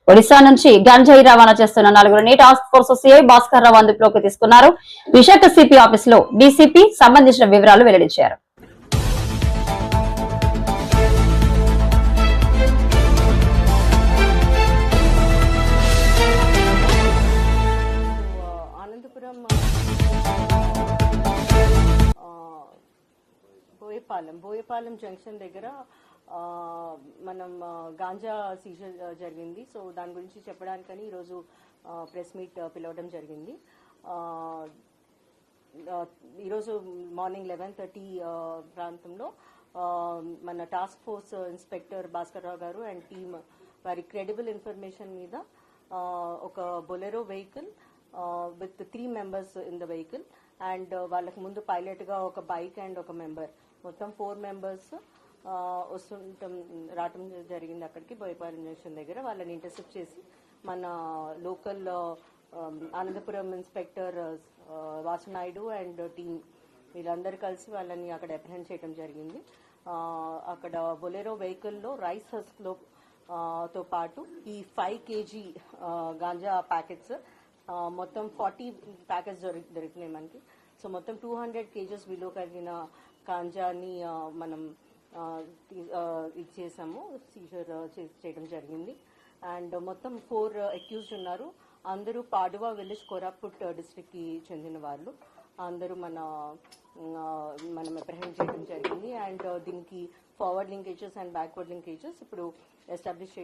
ఒడిశా నుంచి గంజాయి రవాణా చేస్తున్న నలుగురిని task force CI Bhaskar Rao అదుపులోకి తీసుకున్నారు. విశాఖ సిపి ఆఫీసులో డీసీపీ సంబంధించిన వివరాలు వెల్లడించారు. బోయపాలెం జంక్షన్ దగ్గర మనం గాంజా సీజర్ జరిగింది. సో దాని గురించి చెప్పడానికని ఈరోజు ప్రెస్ మీట్ పిలవడం జరిగింది. ఈరోజు మార్నింగ్ 11:30 ప్రాంతంలో మన task force inspector Bhaskar Rao గారు అండ్ టీమ్ వారి క్రెడిబుల్ ఇన్ఫర్మేషన్ మీద ఒక Bolero vehicle with 3 members in the vehicle and వాళ్ళకి ముందు పైలట్గా ఒక బైక్ అండ్ ఒక మెంబర్, మొత్తం 4 members రావటం జరిగింది. అక్కడికి బోయపాలెం జంక్షన్ దగ్గర వాళ్ళని ఇంటర్సెప్ట్ చేసి మన local Anantapuram inspector Vasu Naidu and team వీళ్ళందరూ కలిసి వాళ్ళని అక్కడ అప్రహెండ్ చేయడం జరిగింది. అక్కడ బొలెరో వెహికల్లో రైస్ హస్క్లో తో పాటు ఈ 5 kg గాంజా ప్యాకెట్స్, మొత్తం 40 ప్యాకెట్స్ దొరికినాయి మనకి. సో మొత్తం 200 kgs విలువ కలిగిన గాంజాని మనం ఇచ్చేసాము, సీజర్ చేయడం జరిగింది. అండ్ మొత్తం 4 అక్యూజ్డ్ ఉన్నారు. అందరూ పాడువా విలేజ్ కోరాపుట్ డిస్ట్రిక్ట్కి చెందిన వాళ్ళు. అందరూ మనం అప్రహెండ్ చేయడం జరిగింది. అండ్ దీనికి forward linkages and backward linkages ఇప్పుడు ఎస్టాబ్లిష్